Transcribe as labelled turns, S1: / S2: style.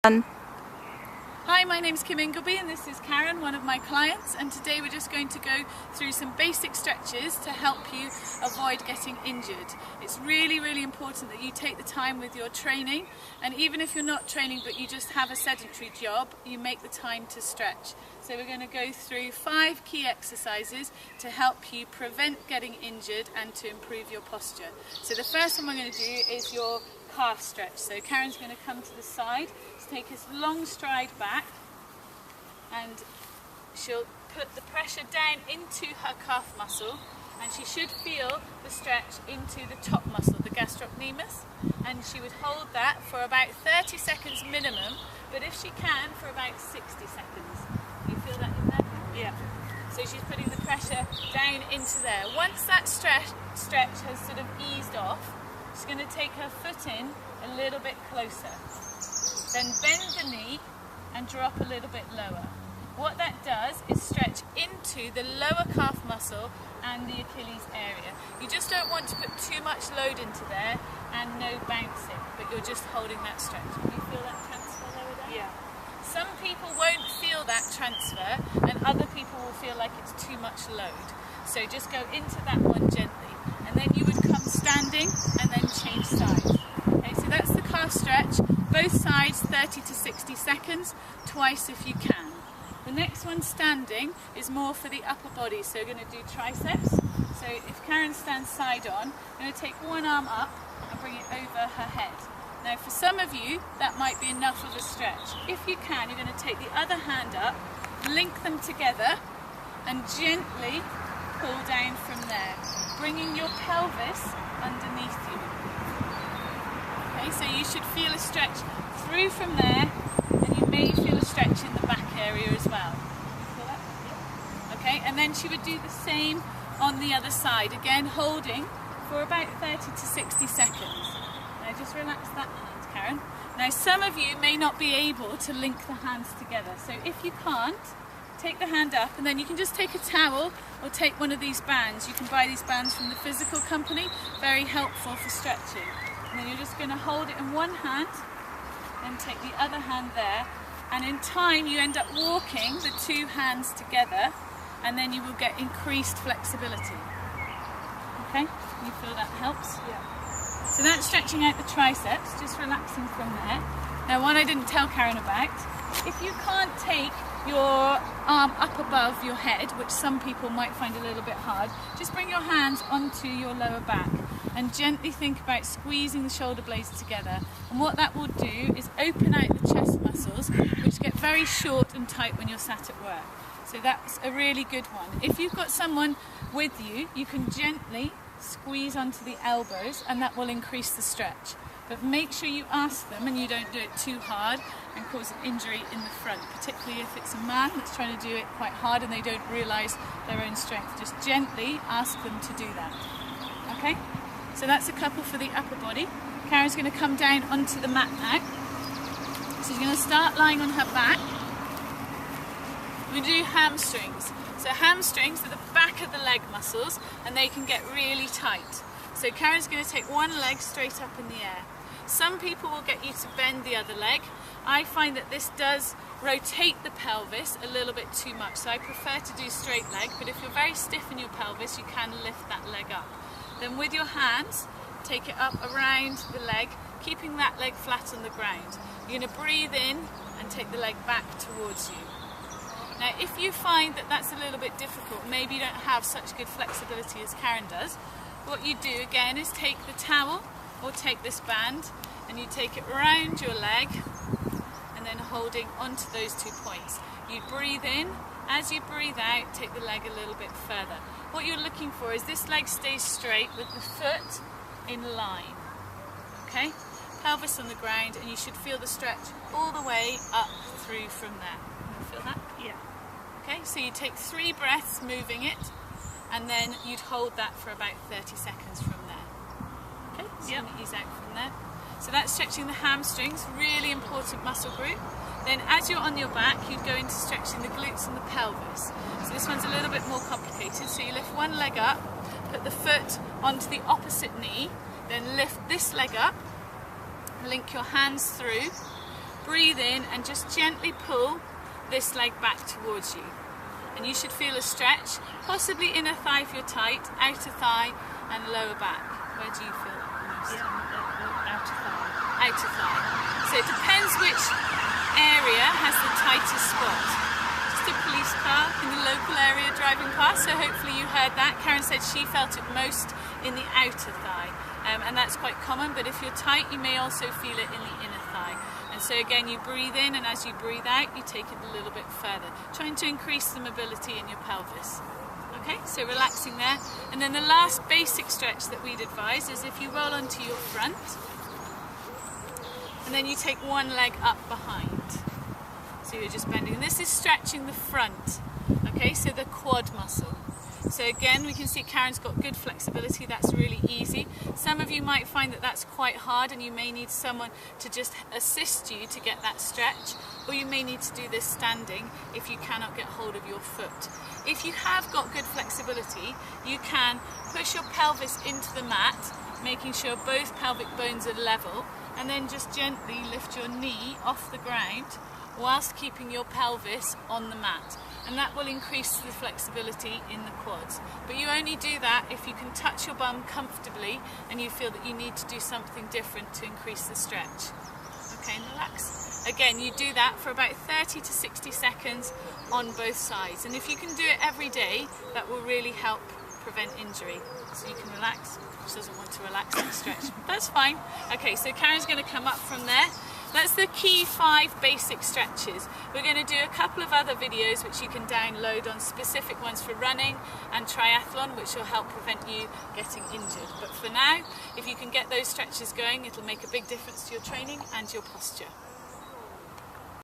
S1: Hi, my name's Kim Ingleby and this is Karen, one of my clients, and today we're just going to go through some basic stretches to help you avoid getting injured. It's really important that you take the time with your training, and even if you're not training but you just have a sedentary job, you make the time to stretch. So we're going to go through 5 key exercises to help you prevent getting injured and to improve your posture. So the first one we're going to do is your calf stretch. So Karen's going to come to the side, take a long stride back, and she'll put the pressure down into her calf muscle, and she should feel the stretch into the top muscle, the gastrocnemius, and she would hold that for about 30 seconds minimum, but if she can, for about 60 seconds. Do you feel that in there? Yeah. So she's putting the pressure down into there. Once that stretch has sort of eased off, she's going to take her foot in a little bit closer. Then bend the knee and drop a little bit lower. What that does is stretch into the lower calf muscle and the Achilles area. You just don't want to put too much load into there and no bouncing, but you're just holding that stretch. Can you feel that transfer lower there? Yeah. Some people won't feel that transfer and other people will feel like it's too much load. So just go into that one gently, and then you would come standing and then change sides. Okay, so that's the calf stretch. Both sides 30 to 60 seconds, twice if you can. The next one, standing, is more for the upper body, so we're going to do triceps. So if Karen stands side on, I'm going to take one arm up and bring it over her head. Now for some of you that might be enough of a stretch. If you can, you're going to take the other hand up, link them together and gently pull down from there, bringing your pelvis underneath you. Okay, so you should feel a stretch through from there, and you may feel a stretch in the back area as well. Feel that? Yeah. Okay, and then she would do the same on the other side, again holding for about 30 to 60 seconds. Now just relax that hand, Karen. Now some of you may not be able to link the hands together, so if you can't, take the hand up, and then you can just take a towel or take one of these bands. You can buy these bands from the physical company, very helpful for stretching. And then you're just going to hold it in one hand and take the other hand there, and in time you end up walking the two hands together, and then you will get increased flexibility. Okay, you feel that helps? Yeah. So that's stretching out the triceps, just relaxing from there. Now one I didn't tell Karen about, if you can't take your arm up above your head, which some people might find a little bit hard, just bring your hands onto your lower back and gently think about squeezing the shoulder blades together. And what that will do is open out the chest muscles, which get very short and tight when you're sat at work. So that's a really good one. If you've got someone with you, you can gently squeeze onto the elbows and that will increase the stretch. But make sure you ask them and you don't do it too hard and cause an injury in the front, particularly if it's a man that's trying to do it quite hard and they don't realise their own strength. Just gently ask them to do that. Okay? So that's a couple for the upper body. Karen's going to come down onto the mat now. So she's going to start lying on her back. We do hamstrings. So hamstrings are the back of the leg muscles and they can get really tight. So Karen's going to take one leg straight up in the air. Some people will get you to bend the other leg. I find that this does rotate the pelvis a little bit too much, so I prefer to do straight leg, but if you're very stiff in your pelvis, you can lift that leg up. Then with your hands, take it up around the leg, keeping that leg flat on the ground. You're going to breathe in and take the leg back towards you. Now if you find that that's a little bit difficult, maybe you don't have such good flexibility as Karen does, what you do again is take the towel or take this band and you take it around your leg and then holding onto those 2 points. You breathe in, as you breathe out, take the leg a little bit further. What you're looking for is this leg stays straight with the foot in line. Okay? Pelvis on the ground, and you should feel the stretch all the way up through from there. Can you feel that? Yeah. Okay, so you take 3 breaths moving it, and then you'd hold that for about 30 seconds from there. Okay, so you can ease out from there. So that's stretching the hamstrings, really important muscle group. Then as you're on your back, you'd go into stretching the glutes and the pelvis. So this one's a little bit more complicated. So you lift one leg up, put the foot onto the opposite knee, then lift this leg up, link your hands through, breathe in and just gently pull this leg back towards you. And you should feel a stretch, possibly inner thigh if you're tight, outer thigh and lower back. Where do you feel it most?
S2: Outer thigh.
S1: Outer thigh. So it depends which area has the tightest spot. Just a police car in the local area driving past, so hopefully you heard that. Karen said she felt it most in the outer thigh, and that's quite common, but if you're tight you may also feel it in the inner thigh. And so again, you breathe in, and as you breathe out you take it a little bit further, trying to increase the mobility in your pelvis. Okay, so relaxing there. And then the last basic stretch that we'd advise is if you roll onto your front and then you take one leg up behind. So you're just bending. And this is stretching the front, okay, so the quad muscle. So again, we can see Karen's got good flexibility, that's really easy. Some of you might find that that's quite hard and you may need someone to just assist you to get that stretch, or you may need to do this standing if you cannot get hold of your foot. If you have got good flexibility, you can push your pelvis into the mat, making sure both pelvic bones are level, and then just gently lift your knee off the ground whilst keeping your pelvis on the mat. And that will increase the flexibility in the quads. But you only do that if you can touch your bum comfortably and you feel that you need to do something different to increase the stretch. Okay, and relax. Again, you do that for about 30 to 60 seconds on both sides. And if you can do it every day, that will really help prevent injury. So you can relax. She doesn't want to relax and stretch. That's fine. Okay, so Karen's going to come up from there. That's the key 5 basic stretches. We're going to do a couple of other videos which you can download on specific ones for running and triathlon, which will help prevent you getting injured. But for now, if you can get those stretches going, it'll make a big difference to your training and your posture.